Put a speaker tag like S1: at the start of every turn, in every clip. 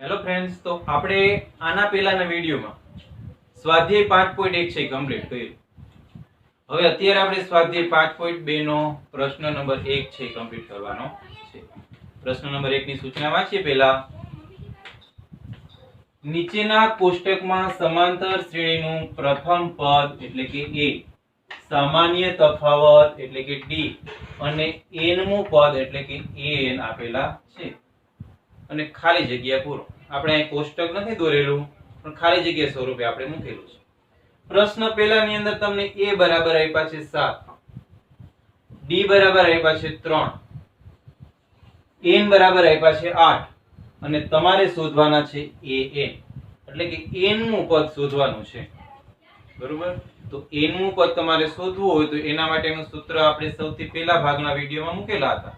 S1: Hello friends, તો આપણે આના પહેલાના વિડીયોમાં સ્વાધ્યાય 5.1 છે કમ્પ્લીટ કર્યું. હવે અત્યારે આપણે સ્વાધ્યાય 5.2 નો પ્રશ્ન નંબર 1 છે કમ્પ્લીટ કરવાનો છે. પ્રશ્ન નંબર 1 ની સૂચના વાંચીએ પહેલા. નીચેના કોષ્ટકમાં સમાંતર શ્રેણીનું પ્રથમ પદ એટલે કે a, સામાન્ય તફાવત એટલે કે d અને n મું પદ એટલે કે an આપેલા છે અને ખાલી જગ્યા પૂરો. આપણે અહીં કોષ્ટક નથી દોરેલું પણ ખાલી જગ્યા સ્વરૂપે આપણે મૂકેલું છે. પ્રશ્ન પહેલાની અંદર તમને a બરાબર આપ્યા છે 7, d બરાબર આપ્યા છે 3, n બરાબર આપ્યા છે 8 અને તમારે શોધવાના છે an, એટલે કે n મું પદ શોધવાનું છે. બરોબર? તો n મું પદ તમારે શોધવું હોય તો એના માટેનું સૂત્ર આપણે સૌથી પહેલા ભાગના વિડીયોમાં મૂકેલા હતા.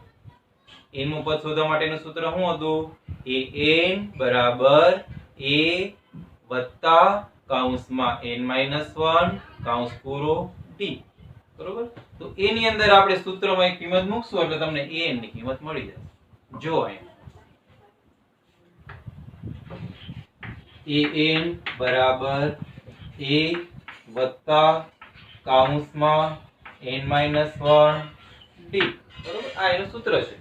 S1: n મું પદ શોધવા માટેનું સૂત્ર શું હતું? an બરાબર a વત્તા કૌંસમાં n-1 કૌંસ પૂરો d. બરોબર? તો a ની અંદર આપણે સૂત્રમાં એક કિંમત મૂકશું એટલે તમને an ની કિંમત મળી જશે. જો અહીંયા an બરાબર a વત્તા કૌંસમાં n-1 d. બરોબર? આ એનું સૂત્ર છે.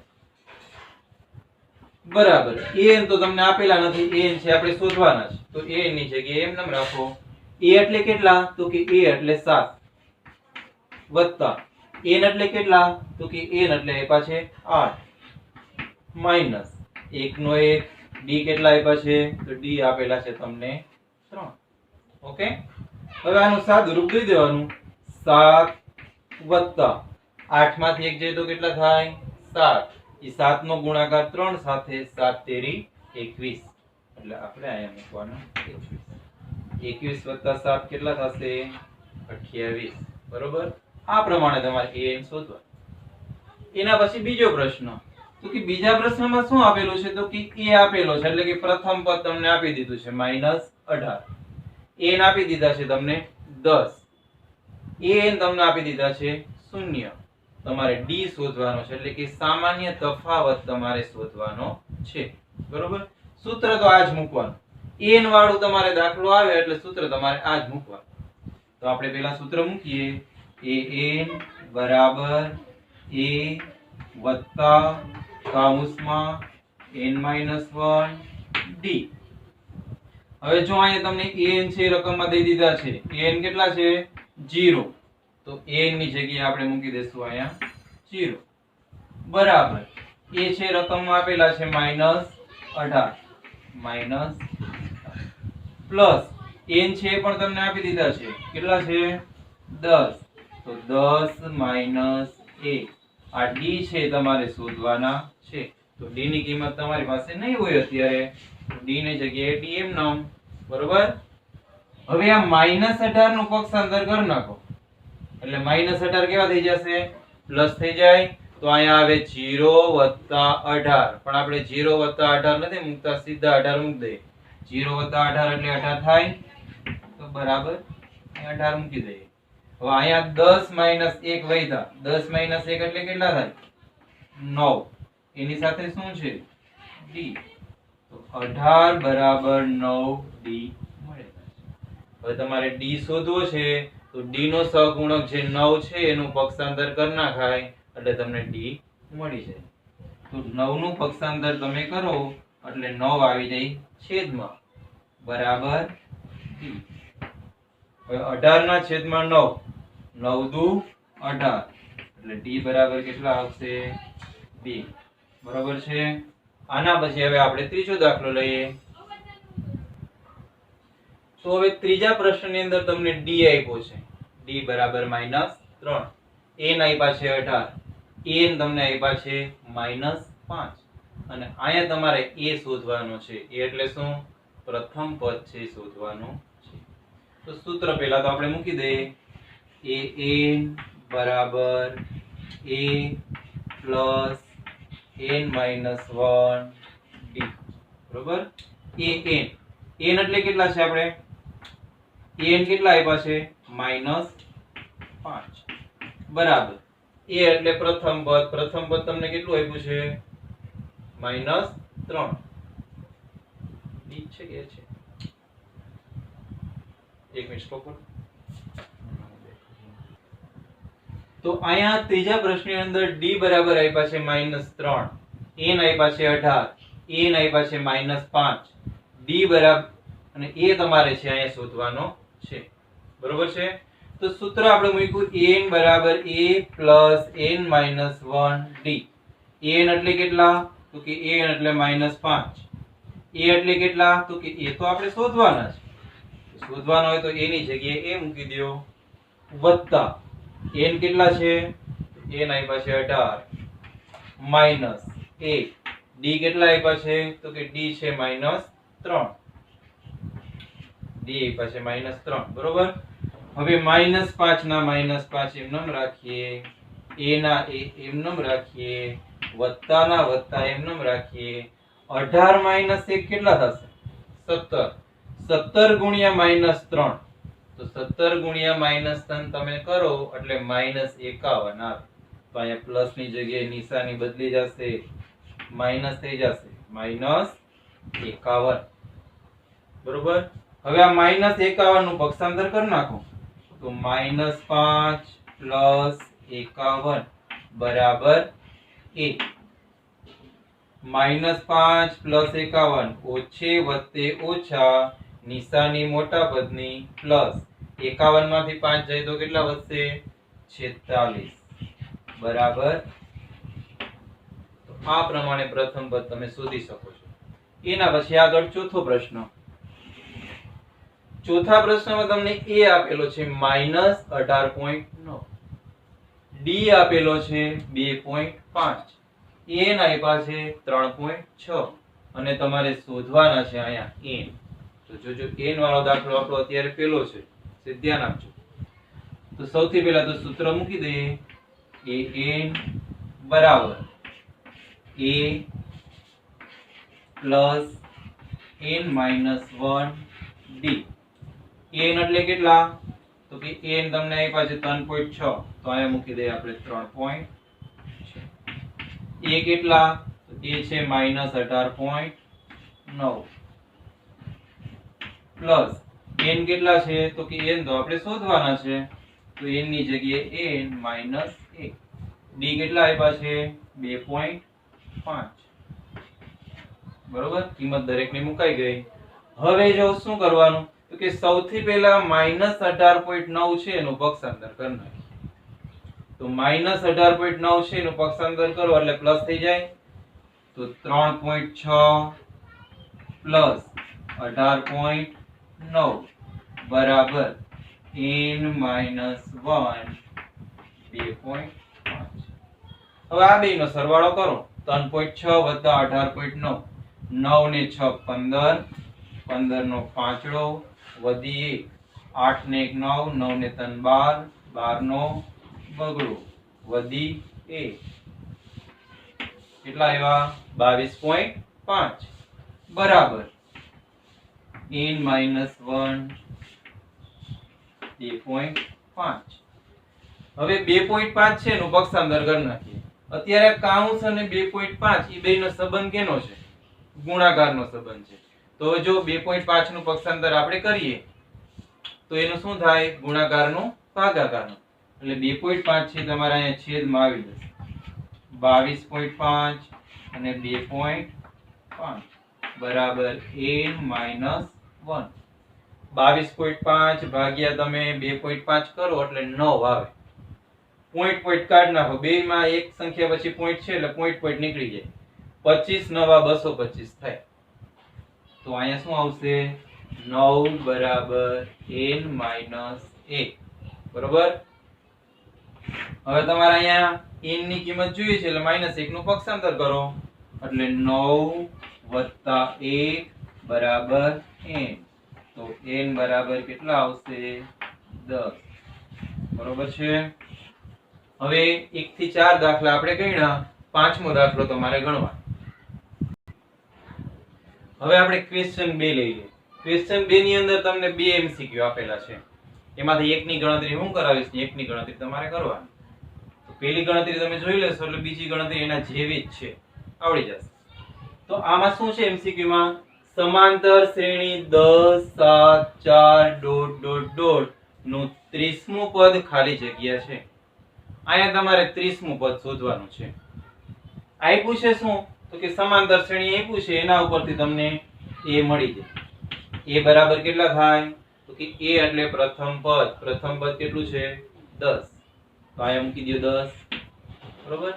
S1: બરાબર. an તો તમને આપેલા નથી, an છે આપણે શોધવાના છે. તો an ની જગ્યાએ એમ નામ રાખો. a એટલે કેટલા? તો કે a એટલે 7 વત્તા n એટલે કેટલા? તો કે n એટલે આપ્યા છે 8 માઈનસ 1 નો 1 d કેટલા આપ્યા છે? તો d આપેલા છે તમને 3. ઓકે? હવે આનું સાદુરૂપ દઈ દેવાનું. 7 વત્તા 8 માંથી 1 જાય તો કેટલા થાય? 7. એ 7 નો ગુણાકાર 3 સાથે 7 તેરી 21. એટલે આપણે અહીંયા મૂકવાનું 21 વત્તા 7 કેટલા થશે? 28. બરોબર? આ પ્રમાણે તમારે an શોધવાનું. એના પછી બીજો પ્રશ્ન. તો કે બીજા પ્રશ્નમાં શું આપેલું છે? તો કે a આપેલો છે એટલે કે પ્રથમ પદ તમને આપી દીધું છે -18. n આપી દીધા છે તમને 10. an તમને આપી દીધા છે 0. તમારે d શોધવાનો છે એટલે કે સામાન્ય તફાવત તમારે શોધવાનો છે. બરોબર? સૂત્ર તો આ જ મૂકવાનું. n વાળું તમારે દાખલો આવે એટલે સૂત્ર તમારે આ જ મૂકવાનું. તો આપણે પહેલા સૂત્ર મૂકીએ. an બરાબર a વત્તા કૌંસમાં n-1 d. હવે જો અહીંયા તમને an છે રકમમાં દઈ દીધા છે. an કેટલા છે? 0. તો an ની જગ્યાએ આપણે મૂકી દેશું અહીંયા 0 બરાબર. a છે રકમમાં આપેલા છે -18 માઈનસ પ્લસ n છે પણ તમને આપી દીધા છે. કેટલા છે? 10. તો 10 માઈનસ 1. આ d છે તમારે શોધવાના છે. તો d ની કિંમત તમારી પાસે નહીં હોય અત્યારે, d ની જગ્યાએ d એમ નામ. બરોબર? હવે આ -18 નું પક્ષાંતર કરી નાખો એટલે -18 કેવા થઈ જશે? પ્લસ થઈ જાય. તો અહીંયા આવે 0 વત્તા 18. પણ આપણે 0 વત્તા 18 નથી મૂકતા, સીધા 18 મૂકી દઈએ. 0 વત્તા 18 એટલે 18 થાય. તો બરાબર 18 મૂકી દઈએ. હવે અહીંયા 10 માઈનસ 1 વધ્યા. 10 માઈનસ 1 એટલે કેટલા થાય? 9. એની સાથે શું છે? d. તો 18 બરાબર 9d મળે. હવે તમારે d શોધવો છે તો d નો સહગુણક જે 9 છે એનું પક્ષાંતર કરી નાખાય એટલે તમને d મળી જાય. તો 9 નું પક્ષાંતર તમે કરો એટલે 9 આવી જાય છેદમાં બરાબર d. હવે 18 ના છેદમાં 9, 9 દુ 18 એટલે d બરાબર કેટલા આવશે? 2. બરાબર છે? આના પછી હવે આપણે ત્રીજો દાખલો લઈએ. તો હવે ત્રીજા પ્રશ્નની અંદર તમને d આપ્યો છે. d બરાબર -3. n આપ્યા છે 18. n તમને આપ્યા છે -5 અને અહીંયા તમારે a શોધવાનો છે. a એટલે શું? પ્રથમ પદ છે શોધવાનું છે. તો સૂત્ર પહેલા તો આપણે મૂકી દઈએ. an બરાબર a પ્લસ n-1 d. બરોબર? an એટલે કેટલા છે? આપણે an કેટલા આપ્યા છે? -5 બરાબર. a એટલે પ્રથમ પદ તમને કેટલું આપ્યું છે? -3. ડી છે કે એ છે? એક મિનિટ સ્ટોપ કરો. તો અહીંયા ત્રીજા પ્રશ્નની અંદર ડી બરાબર આપ્યા છે -3, n આપ્યા છે 18, n આપ્યા છે -5, ડી બરાબર અને એ તમારે છે અહીંયા શોધવાનો છે. બરોબર છે? તો સૂત્ર આપણે મૂક્યું n બરાબર a plus n minus 1 d. n એટલે કેટલા? તો કે n એટલે -5. a એટલે કેટલા? તો કે એ તો આપણે શોધવાના છે. શોધવાનો હોય તો a ની જગ્યાએ a મૂકી દો વત્તા n કેટલા છે? n આપ્યા છે 18 માઈનસ 1, d કેટલા આપ્યા છે? તો કે d છે -3. d આપ્યા છે -3. બરોબર? હવે -5 ના -5 એમનેમ રાખીએ, a ના a એમનેમ રાખીએ, વત્તા ના વત્તા એમનેમ રાખીએ. 18 માઈનસ 1 કેટલા થશે? 17. 17 ગુણ્યા -3, તો 17 ગુણ્યા -3 તમે કરો એટલે -51 આવે. તો અહીંયા પ્લસ ની જગ્યાએ નિશાની બદલી જશે, માઈનસ થઈ જશે, -51. બરોબર? હવે આ -51 નું પક્ષાંતર કરી નાખો તો -5 + 51 બરાબર 1. -5 + 51 ઓછે વત્તે ઓછા નિશાની મોટા પદની પ્લસ 51 માંથી 5 જાય તો કેટલા વધશે? 46 બરાબર. તો આ પ્રમાણે પ્રથમ પદ તમે શોધી શકો છો. એના પછી આગળ ચોથો પ્રશ્ન. ચોથા પ્રશ્નમાં તમને a આપેલો છે -18.9, d આપેલો છે 2.5, n આપ્યા છે 3.6 અને તમારે શોધવાના છે અહીંયા n. તો જોજો n વાળો દાખલો આપણો અત્યારે પેલો છે, ધ્યાન આપજો. તો સૌથી પહેલા તો સૂત્ર મૂકી દઈએ, an બરાબર a plus n minus 1 d. n એટલે કેટલા? તો કે n તમને આપ્યા છે 3.6, તો અહીંયા મૂકી દઈએ આપણે 3.6. a કેટલા? તો a છે -18.9 પ્લસ n કેટલા છે? તો કે n તો આપણે શોધવાના છે, તો n ની જગ્યાએ n -1. d કેટલા આપ્યા છે? 2.5. બરોબર? કિંમત દરેકની મુકાઈ ગઈ. હવે જો શું કરવાનું? તો કે સૌથી પહેલા -18.9 છે એનું પક્ષાંતર કરી નાખીએ. તો -18.9 છે એનું પક્ષાંતર કરો એટલે પ્લસ થઈ જાય. તો 3.6 પ્લસ 18.9 બરાબર n - 1 2.5. હવે આ બેયનો સરવાળો કરો. 3.6 વત્તા 18.9, 9 ને 6 15, 15 નો પાંચડો વધી 8 ને 1 9, 9 ને 3 12, 12 નો બગડો વધી 1. કેટલા આવ્યા? 22.5 બરાબર n - 1 2.5. હવે 2.5 છે એનું પક્ષાંતર કરી નાખીએ. અત્યારે કાઉન્સ અને 2.5 એ બેયનો સંબંધ કેનો છે? ગુણાકારનો સંબંધ છે. તો જો 2.5 નું પક્ષાંતર આપણે કરીએ તો એનું શું થાય? ગુણાકારનું ભાગાકારનું. એટલે 2.5 છે તમારા અહીંયા છેદમાં આવી જશે. 22.5 અને 2.5 બરાબર n - 1. 22.5 ભાગ્યા તમે 2.5 કરો એટલે 9 આવે. પોઈન્ટ પોઈન્ટ કાઢ નાખો. બેયમાં એક સંખ્યા પછી પોઈન્ટ છે એટલે પોઈન્ટ નીકળી જાય. 25 નવા 225 થાય. તો અહીંયા શું આવશે? 9 બરાબર n - 1. બરોબર? હવે તમારે અહીંયા n ની કિંમત જોઈએ છે એટલે -1 નું પક્ષાંતર કરો એટલે 9 + 1 બરાબર n. તો n બરાબર કેટલા આવશે? 10. બરોબર છે? હવે 1 થી 4 દાખલા આપણે ગણ્યા, પાંચમો દાખલો તમારે ગણવાનો. હવે આપણે ક્વેશ્ચન 2 લઈએ. ક્વેશ્ચન 2 ની અંદર તમને 2 MCQ આપેલા છે. એમાંથી એકની ગણતરી હું કરાવીશ ને એકની ગણતરી તમારે કરવાની. તો પહેલી ગણતરી તમે જોઈ લેશો એટલે બીજી ગણતરી એના જેવી જ છે, આવડી જશે. તો આમાં શું છે MCQ માં? સમાંતર શ્રેણી 10 7 4 ડોટ ડોટ ડોટ નું 30મું પદ ખાલી જગ્યા છે. અહીંયા તમારે 30મું પદ શોધવાનું છે. આપ્યું છે શું તો કે સમાંતર શ્રેણી આપ્યું છે, એના ઉપરથી તમને a મળી જાય. a બરાબર કેટલા થાય તો કે a એટલે પ્રથમ પદ કેટલું છે 10. તો અહીંયા મૂકી દો 10. બરોબર.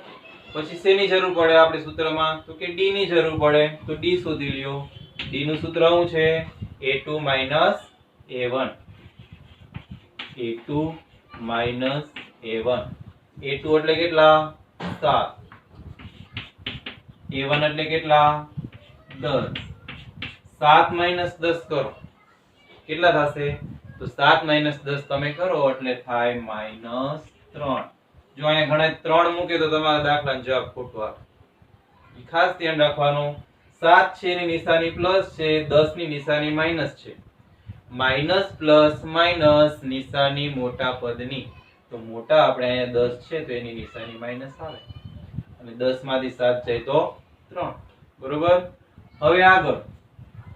S1: પછી શેની જરૂર પડે આપણે સૂત્રમાં તો કે d ની જરૂર પડે. તો d શોધી લ્યો. d નું સૂત્ર શું છે a2 a1. a2 a1. a2 એટલે કેટલા 7. a1 એટલે કેટલા 10. 7 - 10 કરો કેટલા થશે તો 7 - 10 તમે કરો એટલે થાય -3. જો અહીંયા ઘણા 3 મૂકે તો તમારા દાખલાનો જવાબ ખોટો આવે. ખાસ ધ્યાન રાખવાનું. 7 છે ની નિશાની પ્લસ છે, 10 ની નિશાની માઈનસ છે. માઈનસ પ્લસ માઈનસ નિશાની મોટા પદની. તો મોટા આપણે અહીંયા 10 છે તો એની નિશાની માઈનસ આવે અને 10 માંથી 7 જાય તો 3. બરોબર. હવે આગળ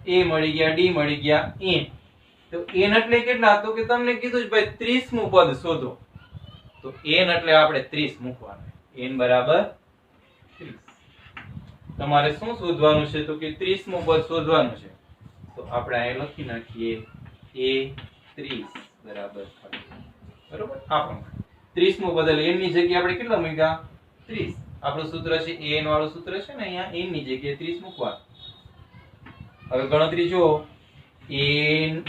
S1: a મળી ગયા, d મળી ગયા, n. તો n એટલે કેટલા તો કે તમને કીધું છે ભાઈ 30મું પદ શોધો. તો n એટલે આપણે 30 મૂકવાનું. n બરાબર 30. તમારે શું શોધવાનું છે તો કે 30મું પદ શોધવાનું છે. તો આપણે અહીં લખી નાખીએ a 30 બરાબર બરોબર. આ પ્રમાણે 30મું પદ એટલે n ની જગ્યાએ આપણે કેટલા મૂક્યા 30. આપણું સૂત્ર છે an વાળું સૂત્ર છે ને, અહીંયા n ની જગ્યાએ 30 મૂકવાનું. હવે ગણતરી જો n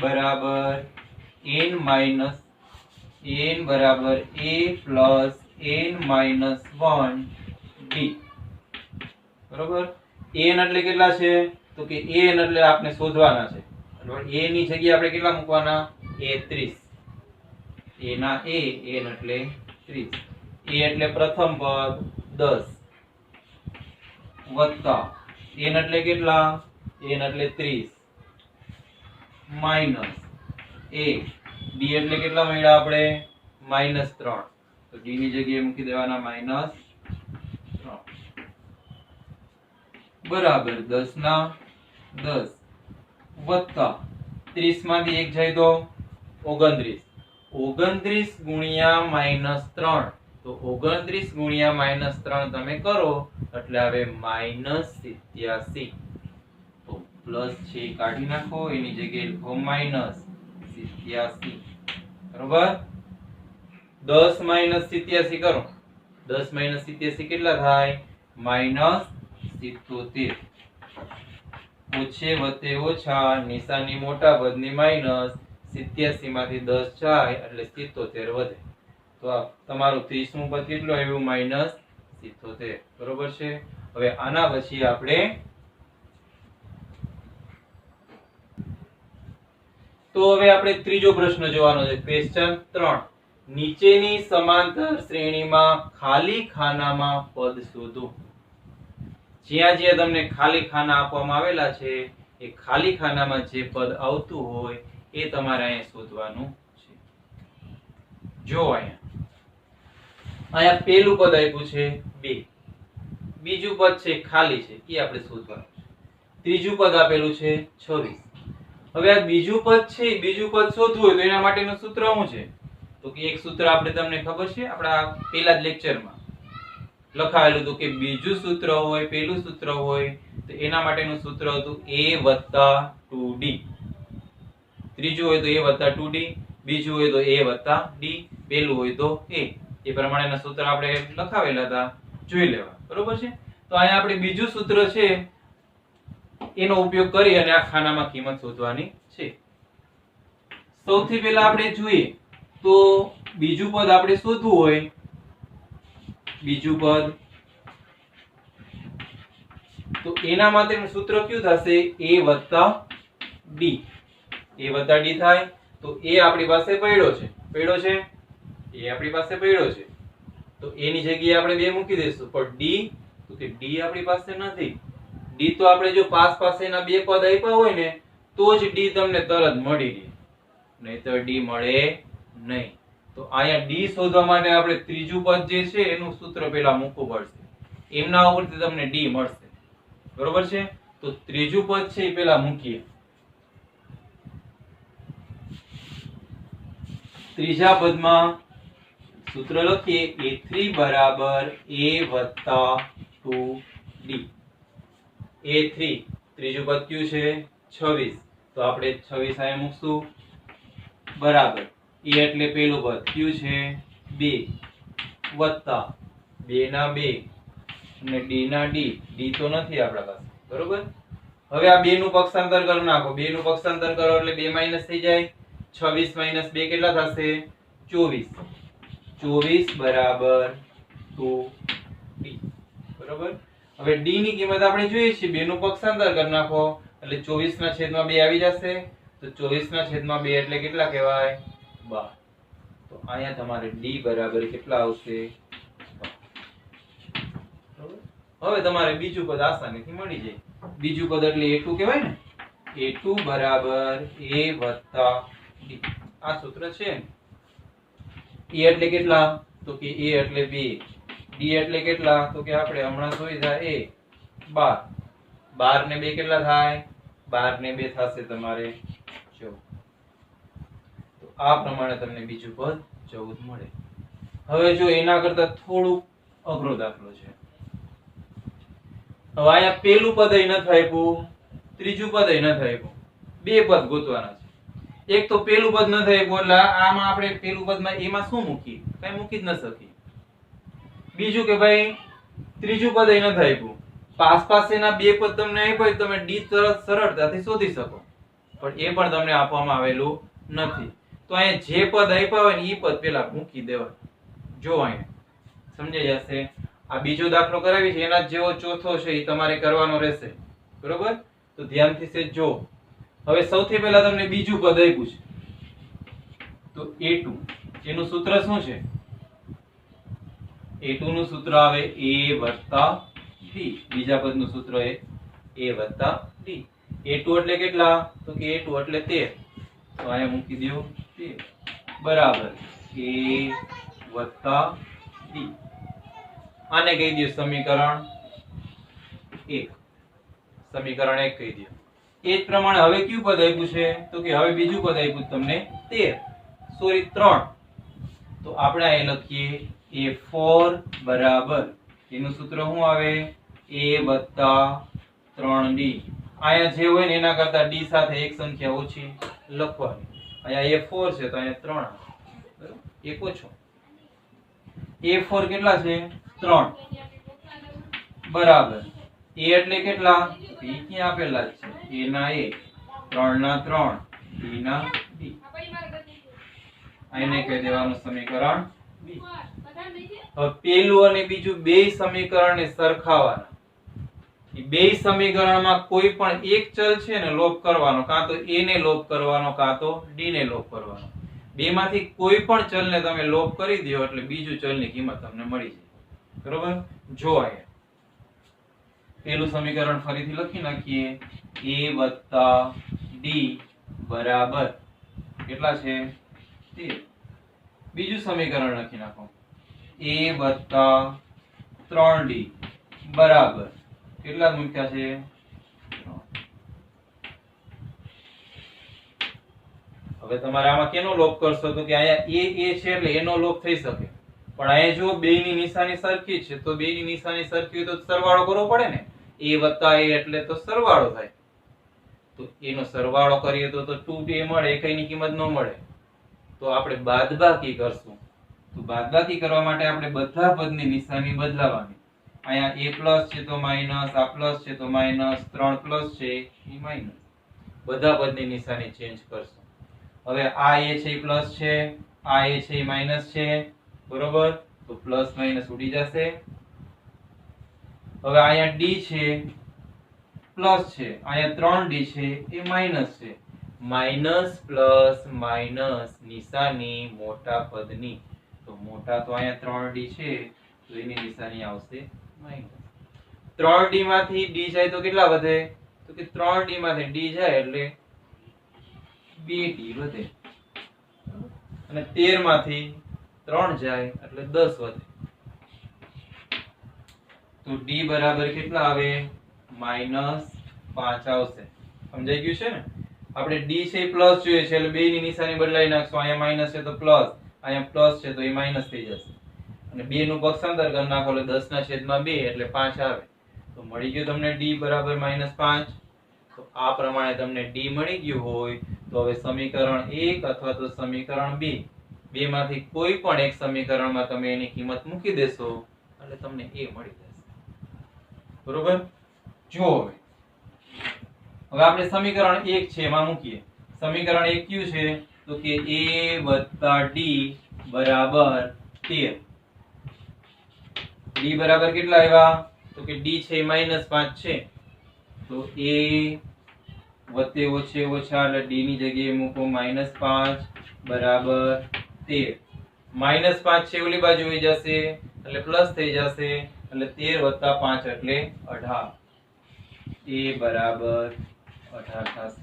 S1: બરાબર n માઈનસ n બરાબર a plus n minus 1 d. બરોબર. n એટલે કેટલા છે તો કે n એટલે આપણે શોધવાના છે. બરોબર. a ની જગ્યાએ આપણે કેટલા મૂકવાના a 30. a ના a n એટલે 30. a એટલે પ્રથમ પદ 10 વત્તા n એટલે કેટલા n એટલે 30 માઈનસ a d એટલે કેટલા મળ્યા આપણે -3. તો d ની જગ્યાએ મૂકી દેવાના -3 બરાબર 10 ના 10 વત્તા 30 માંથી 1 જાય તો 29. 29 ગુણ્યા -3. તો 29 ગુણ્યા -3 તમે કરો એટલે આવે -87. તો પ્લસ છે કાઢી નાખો, એની જગ્યાએ લખો -87. બરોબર. 10 - 87 કરો. 10 - 87 કેટલા થાય -77. ઓછે વત્તે ઓછા નિશાની મોટા પદની માઈનસ 87 માંથી 10 જાય એટલે 77 વધે. તો આ તમારું 30મું પદ કેટલું આવ્યું -77. બરોબર છે. હવે આના પછી આપણે ત્રીજો પ્રશ્ન જોવાનો છે. ક્વેશ્ચન 3. નીચેની સમાંતર શ્રેણીમાં ખાલી ખાનામાં પદ શોધો. જ્યાં જ્યાં તમને ખાલી ખાના આપવામાં આવેલા છે એ ખાલી ખાનામાં જે પદ આવતું હોય એ તમારે અહીંયા શોધવાનું છે. જો અહીંયા પેલું પદ આપ્યું છે 2. બીજું પદ છે ખાલી છે એ આપણે શોધવાનું છે. ત્રીજું પદ આપેલું છે 26. હવે આ બીજું પદ છે, બીજું પદ શોધવું હોય તો એના માટેનું સૂત્ર શું છે તો કે એક સૂત્ર આપણે તમને ખબર છે આપણા પહેલા જ લેક્ચરમાં લખાયેલું હતું કે બીજું સૂત્ર હોય, પહેલું સૂત્ર હોય તો એના માટેનું સૂત્ર હતું a + 2d. ત્રીજું હોય તો a + 2d, બીજું હોય તો a + d, પહેલું હોય તો a. એ પ્રમાણેના સૂત્ર આપણે લખાવેલા હતા, જોઈ લેવા. બરોબર છે. તો અહીંયા આપણે બીજું સૂત્ર છે એનો ઉપયોગ કરી અને આ ખાનામાં કિંમત શોધવાની છે. સૌથી પહેલા આપણે જોઈએ તો બીજું પદ આપણે શોધવું હોય, બીજું પદ તો એના માટેનું સૂત્ર કયું થશે a + d. a + d થાય તો a આપણી પાસે પડ્યો છે એ આપણી પાસે પડ્યો છે તો a ની જગ્યાએ આપણે 2 મૂકી દઈશું. પણ d તો કે d આપણી પાસે નથી. d તો આપણે જો પાસેના 2 પદ આપ્યા હોય ને તો જ d તમને તરત મળી રહે, નહીંતર d મળે નહીં. તો અહીંયા d શોધવા માટે આપણે ત્રીજું પદ જે છે એનું સૂત્ર પહેલા મૂકવું પડશે. એમના ઉપરથી તમને d મળશે. બરોબર છે. તો ત્રીજું પદ છે એ પેલા મૂકીએ. ત્રીજા પદમાં સૂત્ર લખીએ a3 બરાબર a વત્તા 2d. a3 ત્રીજું પદ કયું છે 26, તો આપણે 26 અહીં મૂકશું બરાબર a એટલે પેલું પદ કયું છે 2 વત્તા 2 ના 2 અને d ના d. d તો નથી આપણા પાસે બરોબર. હવે આ 2 નું પક્ષાંતર કરી નાખો. 2 નું પક્ષાંતર કરો એટલે 2 માઈનસ થઈ જાય. 26 માઈનસ 2 કેટલા થશે 24. 24 બરાબર 2d બરોબર. હવે d ની કિંમત આપણે જોઈએ છે 2 નું પક્ષાંતર કરી નાખો એટલે 24 ના છેદમાં 2 આવી જશે. તો 24 ના છેદમાં 2 એટલે કેટલા કહેવાય 12. તો અહીંયા તમારે d બરાબર કેટલા આવશે 12. હવે તમારે બીજું પદ આસાનીથી મળી જાય. બીજું પદ એટલે a2 કહેવાય ને. a2 બરાબર a વત્તા d. આ સૂત્ર છે. a એટલે કેટલા તો કે a એટલે 2, d એટલે કેટલા તો કે આપણે હમણાં જોઈ જાય a 12. 12 ને 2 કેટલા થાય 12 ને 2 થશે તમારે 14. તો આ પ્રમાણે તમને બીજું પદ 14 મળે. હવે જો એના કરતા થોડું અઘરો દાખલો છે. હવે અહીંયા પેલું પદ ય નથી આપ્યું, ત્રીજું પદ ય નથી આપ્યું, બે પદ ગોતવાના છે. એક તો પેલું પદ નથી આપ્યું એટલે આમાં આપણે પેલું પદમાં એમાં શું મૂકીએ કઈ મૂકી જ ન શકીએ. બીજું કે ભાઈ ત્રીજું પદ ય નથી આપ્યું, પાસેના બે પદ તમને આપ્યા તમે ડી તરત સરળતાથી શોધી શકો, પણ એ પણ તમને આપવામાં આવેલું નથી. તો અહીંયા જે પદ આપ્યા હોય ને એ પદ પેલા મૂકી દેવા. જો અહીંયા સમજાઈ જશે. આ બીજો દાખલો કરાવી છે એના જેવો ચોથો છે એ તમારે કરવાનો રહેશે બરોબર. તો ધ્યાનથી સે જો. હવે સૌથી પહેલા તમને બીજું પદ આપ્યું છે તો a2 એનું સૂત્ર શું છે a2 નું સૂત્ર આવે a વત્તા d. બીજા પદનું સૂત્ર એ a વત્તા d. a2 એટલે કેટલા તો કે a2 એટલે 13. તો અહીંયા મૂકી દો 13 બરાબર a વત્તા d. આને કહી દો સમીકરણ 1. સમીકરણ 1 કહી દો. એ જ પ્રમાણે હવે કયું પદ આપ્યું છે તો કે હવે બીજું પદ આપ્યું તમને 3. તો આપણે અહીં લખીએ a4 બરાબર એનું સૂત્ર શું આવે a વત્તા 3d. અહીંયા જે હોય ને એના કરતા d સાથે એક સંખ્યા ઓછી લખવાની. અહીંયા a4 છે તો અહીંયા 3 આવે બરાબર. એક ઓછો. a4 કેટલા છે 3 બરાબર. a એટલે કેટલા એ ક્યાં આપેલા જ છે a ના a 3 ના 3 d ના d. આને કહી દેવાનું સમીકરણ 2. હવે પેલું અને બીજું બે સમીકરણને સરખાવવાના. એ બે સમીકરણમાં કોઈ પણ એક ચલ છે ને લોપ કરવાનો, કાં તો a ને લોપ કરવાનો કાં તો d ને લોપ કરવાનો. બેમાંથી કોઈ પણ ચલને તમે લોપ કરી દો એટલે બીજું ચલની કિંમત તમને મળી જાય બરોબર. જો અહીંયા પેલું સમીકરણ ફરીથી લખી નાખીએ a વત્તા d બરાબર કેટલા છે 13. બીજું સમીકરણ લખી નાખો a વત્તા 3d બરાબર કેટલા મૂક્યા છે 3. હવે તમારે આમાં કેનો લોપ કરશો તો કે અહીંયા a છે એટલે એનો લોપ થઈ શકે, પણ અહીંયા જો બેયની નિશાની સરખી છે તો બેયની નિશાની સરખી હોય તો સરવાળો કરવો પડે ને. a વત્તા a એટલે તો સરવાળો થાય. તો એનો સરવાળો કરીએ તો 2b મળે, એકઈની કિંમત ન મળે. તો આપણે બાદબાકી કરશું. તો બાદબાકી કરવા માટે આપણે બધા પદની નિશાની બદલાવાની. અહીંયા a પ્લસ છે તો માઈનસ, આ પ્લસ છે તો માઈનસ, 3 પ્લસ છે એ માઈનસ. બધા પદની નિશાની ચેન્જ કરશું. હવે આ a છે એ પ્લસ છે, આ a છે એ માઈનસ છે બરોબર. તો પ્લસ માઈનસ ઉડી જશે. હવે અહીંયા d છે પ્લસ છે, અહીંયા 3d છે એ માઈનસ છે. માઈનસ પ્લસ માઈનસ નિશાની મોટા પદની. તો મોટા તો અહીંયા 3d છે તો એની નિશાની આવશે માઈનસ. 3d માંથી d જાય તો કેટલા વધે તો કે 3d માંથી d જાય એટલે 2d વધે, અને 13 માંથી 3 જાય એટલે 10 વધે. તો d બરાબર કેટલા આવે -5 5 આવશે. સમજાઈ ગયું છે ને? આપણે d છે એ પ્લસ જોઈએ છે એટલે બે ની નિશાની બદલાઈ નાખશું. અહીંયા માઈનસ છે તો પ્લસ, અહીંયા પ્લસ છે તો એ માઈનસ થઈ જશે. અને 2 નું પક્ષાંતર કરી નાખો એટલે 10/2 એટલે 5 આવે. તો મળી ગયું તમને d બરાબર -5. તો આ પ્રમાણે તમને d મળી ગયું હોય તો હવે સમીકરણ 1 અથવા તો સમીકરણ 2 બેમાંથી કોઈ પણ એક સમીકરણમાં તમે એની કિંમત મૂકી દેશો એટલે તમને a મળી જશે. બરોબર? જો હવે આપણે સમીકરણ 1 છે એમાં મૂકીએ. સમીકરણ 1 કયું છે? તો કે a + d બરાબર 13. d બરાબર કેટલા આવ્યા? તો કે d છે -5 છે. તો a વત્તે ઓછે ઓછા એટલે d ની જગ્યાએ મૂકો -5 બરાબર 13. -5 છે ઓલી બાજુ આવી જશે એટલે પ્લસ થઈ જશે એટલે 13 + 5 એટલે 18. a બરાબર 18 થશે.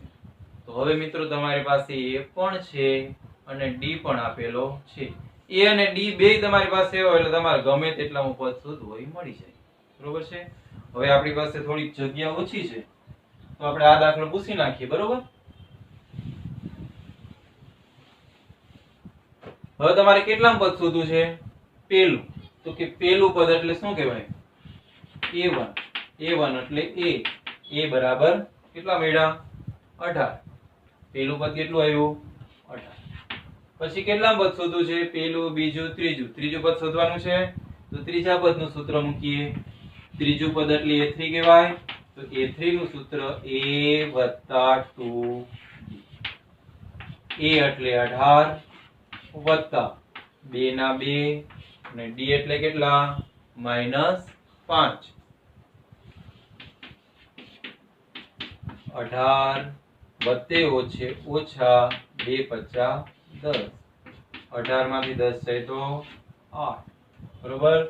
S1: તો હવે મિત્રો તમારી પાસે a પણ છે અને d પણ આપેલો છે. a અને d બેય તમારી પાસે હોય એટલે તમારે ગમે તેટલા પદ શોધવું હોય મળી જાય. બરોબર છે? હવે આપણી પાસે થોડી જગ્યા ઓછી છે તો આપણે આ દાખલો પૂછી નાખીએ. બરોબર? હવે તમારે કેટલા પદ શોધવું છે? પેલું. તો કે પેલું પદ એટલે શું કહેવાય? a1. a1 એટલે a બરાબર કેટલા મળ્યા? 18. પેલું પદ કેટલું આવ્યું? 18. પછી કેટલા પદ શોધવું છે? પેલું, બીજું, ત્રીજું. ત્રીજું પદ શોધવાનું છે તો ત્રીજા પદનું સૂત્ર મૂકીએ. ત્રીજું પદ એટલે a3 કહેવાય. તો a3 નું સૂત્ર a + 2d. a એટલે 18 વત્તા 2 ના 2 અને d એટલે કેટલા? -5. 18 વત્તે ઓછે ઓછા 2 × 5 = 10. 18 માંથી 10 જાય તો 8. બરોબર?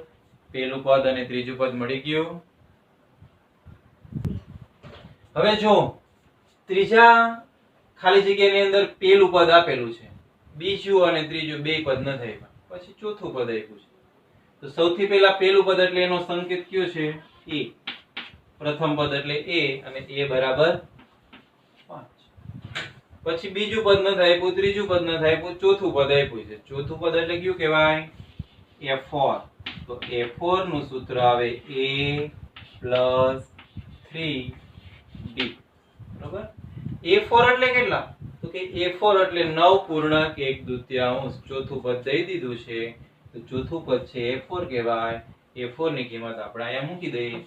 S1: પેલું પદ અને ત્રીજું પદ મળી ગયું. હવે જો ત્રીજા ખાલી જગ્યાની અંદર પેલું પદ આપેલું છે, બીજું અને ત્રીજું બે પદ ન થાય, પછી ચોથું પદ આપ્યું છે. તો સૌથી પહેલા પેલું પદ એટલે એનો સંકેત કયો છે? a. પ્રથમ પદ એટલે a અને a બરાબર 5. પછી બીજું પદ ન થાય આપ્યું, ત્રીજું પદ ન થાય આપ્યું, ચોથું પદ આપ્યું છે. ચોથું પદ એટલે કયું કહેવાય? a4. તો a4 નું સૂત્ર આવે a + 3d. બરોબર? a4 એટલે કેટલા? તો કે a4 એટલે 9.1/2. ચોથું પદ દઈ દીધું છે તો ચોથું પદ છે a4 કહેવાય. a4 ની કિંમત આપણે અહીંયા મૂકી દઈએ.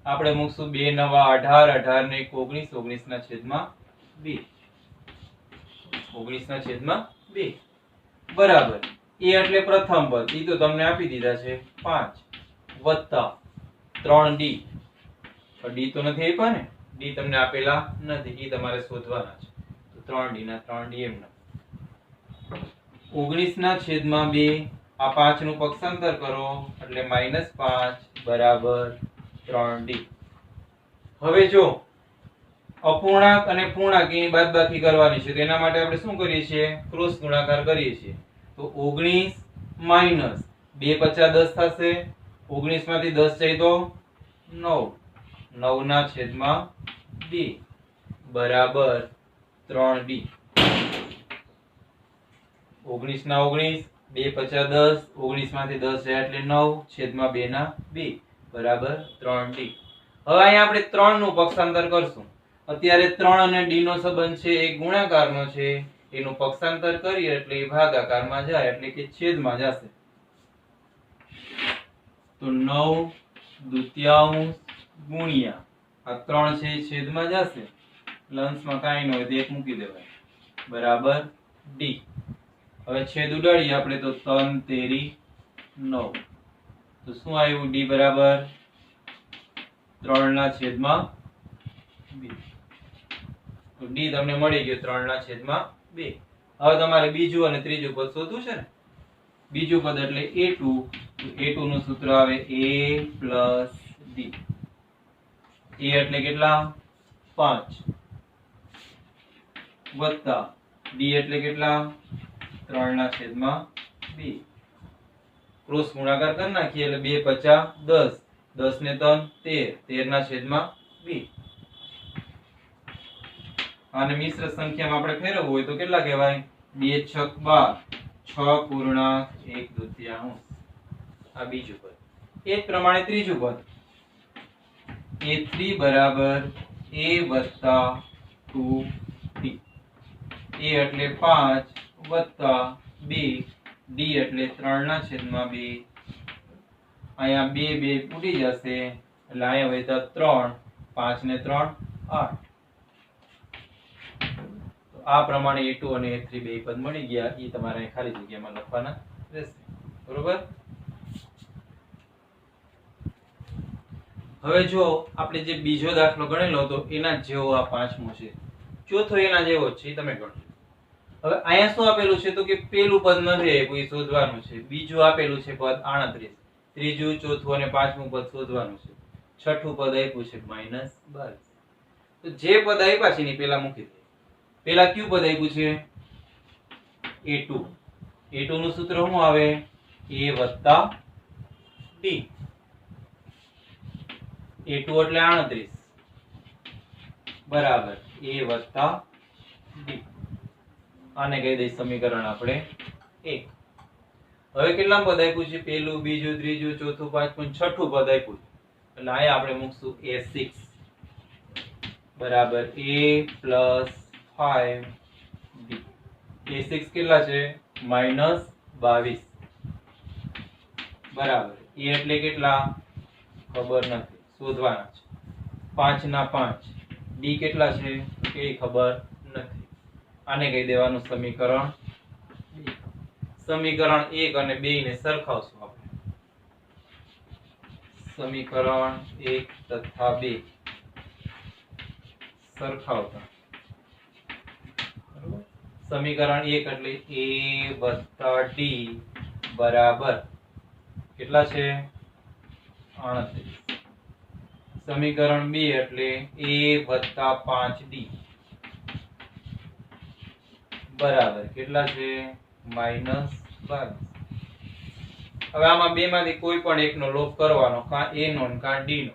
S1: આપણે મૂકશું 2 × 9 = 18, 18 ને 19, 19/2. 19/2 બરાબર. a એટલે પ્રથમ પદ, ઈ તો તમને આપી દીધા છે 5 વત્તા 3d. d તો નથી આપ્યા ને? d તમને આપેલા નથી, ઈ તમારે શોધવાના છે. તો 3d ના 3d એમના. 19/2 આ 5 નું પક્ષાંતર કરો એટલે -5 બરાબર 3d. હવે જો અપૂર્ણાંક અને પૂર્ણાંક ની બાદબાકી કરવાની છે તો એના માટે આપણે શું કરીએ છીએ? ક્રોસ ગુણાકાર કરીએ છીએ. તો 19 - 2 × 5 = 10 થશે. 19 માંથી 10 જાય તો 9. 9/2 બરાબર 3d. 19 ના 19, 2 × 5 = 10, 19 માંથી 10 જાય એટલે 9/2 બરાબર 3d. હવે અહીંયા આપણે 3 નું પક્ષાંતર કરશું. અત્યારે 3 અને d નો સંબંધ છે એ ગુણાકારનો છે, એનું પક્ષાંતર કરીએ એટલે એ ભાગાકારમાં જાય એટલે કે છેદમાં જશે. તો 9/2 ગુણ્યા આ 3 છે એ છેદમાં જશે એટલે અંશમાં કાંઈ ન હોય તો 1 મૂકી દેવાય બરાબર d. હવે છેદ ઉડાડીએ આપણે તો 3 તેરી 9. તો શું આવ્યું? d બરાબર 3/2. તો d તમને મળી ગયો 3/2. હવે તમારે બીજું અને ત્રીજું પદ શોધવું છે ને? બીજું પદ એટલે a2. તો a2 નું સૂત્ર આવે a + d. a એટલે કેટલા? 5 વત્તા d એટલે કેટલા? 3/2. ક્રોસ ગુણાકાર કરી નાખીએ એટલે 2 × 5 = 10, 10 ને 3 13, 13/2. અને મિશ્ર સંખ્યામાં આપણે ફેરવવું હોય તો કેટલા કહેવાય? 2 છક 12, 6.1/2. આ બીજું પદ. એ જ પ્રમાણે ત્રીજું પદ a3 બરાબર a વત્તા 2d. a એટલે 5 વત્તા 2, d એટલે 3/2. અહીંયા 2 ઉડી જશે એટલે અહીંયા વધ્યા 3, 5 ને 3 8. તો આ પ્રમાણે a2 અને a3 બે પદ મળી ગયા. એ તમારે ખાલી જગ્યામાં લખવાના રહેશે. બરોબર? હવે જો આપણે જે બીજો દાખલો ગણેલો હતો એના જેવો આ પાંચમો છે, ચોથો એના જેવો જ છે, તમે ગણજો. હવે અહીંયા શું આપેલું છે તો કે પેલું પદ નથી આપ્યું, એ શોધવાનું છે. બીજું આપેલું છે પદ 38, ત્રીજું, ચોથું અને પાંચમું પદ શોધવાનું છે. છઠ્ઠું પદ આપ્યું છે -22. તો જે પદ આપ્યા છે એની પેલા મૂકી દે. પેલા કયું પદ આપ્યું છે? a2. a2 નું સૂત્ર શું આવે? a વત્તા d. a2 એટલે 38 બરાબર a વત્તા d. આને કહી દઈએ સમીકરણ આપણે 1. હવે કેટલા પદ આપ્યું છે? પેલું, બીજું, ત્રીજું, ચોથું, પાંચમું, છઠ્ઠું પદ આપ્યું છે. એટલે અહીંયા આપણે મૂકશું a6 બરાબર a + 5d. a6 કેટલા છે? -22 બરાબર. a એટલે કેટલા? ખબર નથી, શોધવાના છે. 5 ના 5. d કેટલા છે કે ખબર નથી. આને કહી દેવાનું સમીકરણ 2. સમીકરણ 1 અને 2 ને સરખાવશું આપણે. સમીકરણ 1 તથા 2 સરખાવતા. બરોબર? સમીકરણ 1 એટલે a + d બરાબર કેટલા છે? 38. સમીકરણ 2 એટલે a + 5d બરાબર કેટલા છે? -22. હવે આમાં બે માંથી કોઈ પણ એકનો લોપ કરવાનો, કાં a નો ને કાં d નો.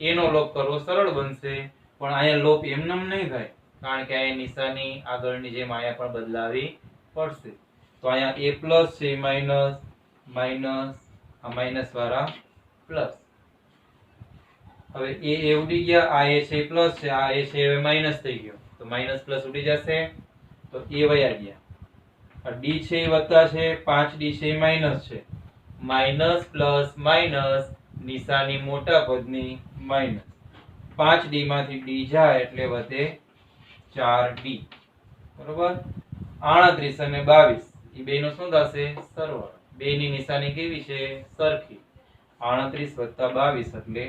S1: a નો લોપ કરવો સરળ બનશે, પણ અહીંયા લોપ એમનેમ નહીં થાય, કારણ કે અહીંયા નિશાની આગળની જેમ અહીંયા પણ બદલાવી પડશે. તો અહીંયા a પ્લસ છે, માઈનસ, માઈનસ, આ માઈનસ વાળા પ્લસ. હવે એ ઉડી ગયા, આ એ છે પ્લસ છે, આ એ છે હવે માઈનસ થઈ ગયો, તો માઈનસ પ્લસ ઉડી જશે, તો એ વયા ગયા. આ d છે એ વત્તા છે, 5d છે એ માઈનસ છે. માઈનસ પ્લસ માઈનસ, નિશાની મોટા પદની માઈનસ. 5d માંથી d જાય એટલે વધે 4d. બરોબર? 38 અને 22 એ બેનો શું થશે? સરવાળો. બેની નિશાની કેવી છે? સરખી. 38 + 22 એટલે 60.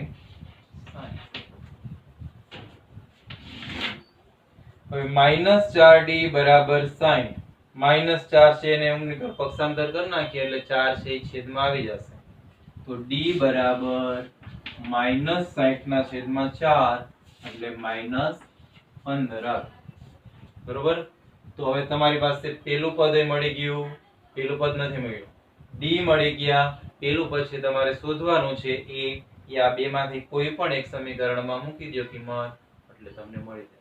S1: હવે -4d બરાબર 60. -4 છે એને અમને પક્ષાંતર કરી નાખીએ એટલે 4 છે એ છેદમાં આવી જશે. તો d બરાબર -60/4 એટલે -15 આવે. બરોબર? તો હવે તમારી પાસે પેલું પદ મળી ગયું, પેલું પદ નથી મળ્યું. d મળી ગયા. પેલું પદ છે તમારે શોધવાનું છે એ આ બે માંથી કોઈ પણ એક સમીકરણમાં મૂકી દો કિંમત, એટલે તમને મળી જશે.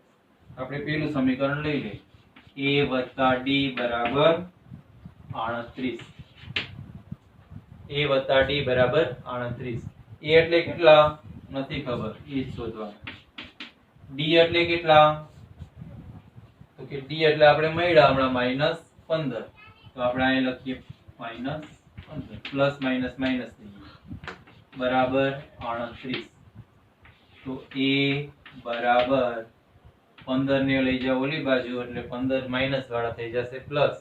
S1: આપણે પેલું સમીકરણ લઈ લઈએ. a + d બરાબર 38. a + d બરાબર 38. a એટલે કેટલા? નથી ખબર, એ જ શોધવાનું. d એટલે કેટલા? તો કે d એટલે આપણે મળ્યા હમણાં -15. તો આપણે અહીં લખીએ -15 પ્લસ માઈનસ માઈનસ થઈ ગયું બરાબર 38. તો a બરાબર 15 ને લઈ જાવ ઓલી બાજુ એટલે 15 માઈનસ વાળા થઈ જશે પ્લસ.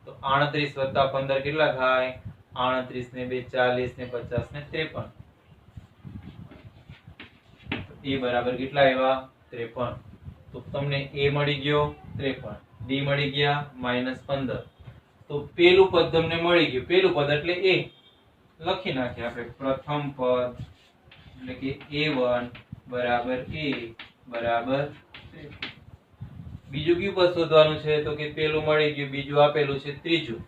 S1: તો 38 + 15 કેટલા થાય? 38 ને 2 40 ને 50 ને 53. a બરાબર કેટલા આવ્યા? 53. તો તમને a મળી ગયો 53, d મળી ગયા -15. તો પેલું પદ તમને મળી ગયું. પેલું પદ એટલે a લખી નાખીએ આપણે. પ્રથમ પદ એટલે કે a1 બરાબર a બરાબર 53. બીજું કયું પદ શોધવાનું છે? તો કે પેલું મળી ગયું, બીજું આપેલું છે ત્રીજું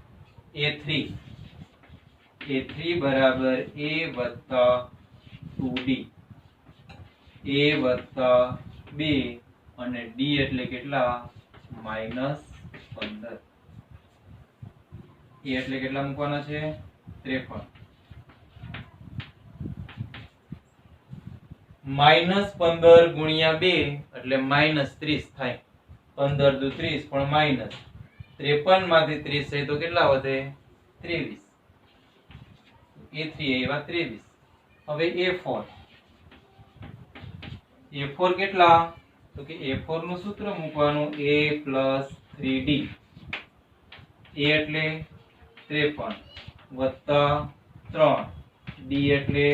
S1: a3. a3 બરાબર a + 2d. a + 2 અને ડી એટલે કેટલા -15 એ એટલે કેટલા મૂકવાના છે 53 -15 ગુણ્યા 2 એટલે -30 થાય 15 દુ 30 પણ માઈનસ 53 માંથી 30 જાય તો કેટલા વધે 23 A3 એવા 23 હવે A4 કેટલા તો કે A4 નું સૂત્ર મૂકવાનું A + 3D A એટલે 53 વત્તા 3 D એટલે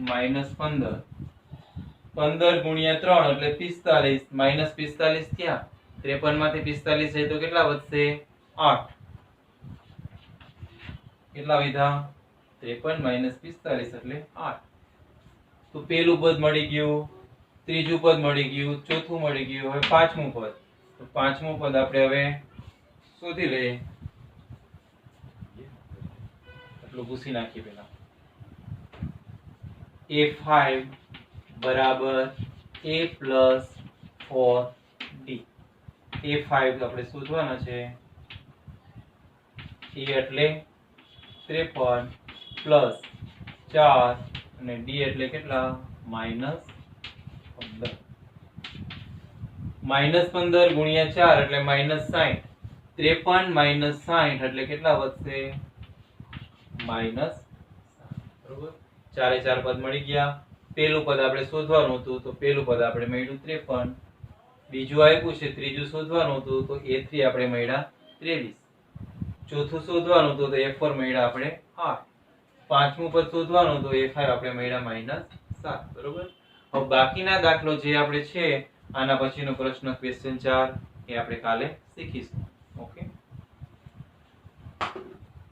S1: -15 15 ગુણ્યા 3 એટલે 45 -45 ક્યાં 53 માંથી 45 જાય તો કેટલા વધશે 8 કેટલા વધ્યા 53 - 45 એટલે 8 તો પેલું પદ મળી ગયું ત્રીજું પદ મળી ગયું ચોથું મળી ગયું હવે પાંચમું પદ તો પાંચમું પદ આપણે હવે શોધી લઈએ એટલું પૂછી નાખીએ પહેલા A5 બરાબર A + 4D A5 આપણે શોધવાના છે A એટલે 53 પ્લસ 4 અને D એટલે કેટલા -15 -15 ગુણ્યા 4 એટલે -60 53 - 60 એટલે કેટલા વધશે -60 બરોબર ચારે ચાર પદ મળી ગયા પેલું પદ આપણે શોધવાનું હતું તો પેલું પદ આપણે મળ્યું 53 બીજું આપ્યું છે ત્રીજું શોધવાનું હતું તો A3 આપણે મળ્યા 23 ચોથું શોધવાનું હતું તો A4 મળ્યા આપણે 8 પાંચમું પદ શોધવાનું હતું A5 આપણે મળ્યા -7 બરોબર હવે બાકીના દાખલો જે આપણે છે આના પછીનો પ્રશ્ન ક્વેશ્ચન 4 એ આપણે કાલે શીખીશું ઓકે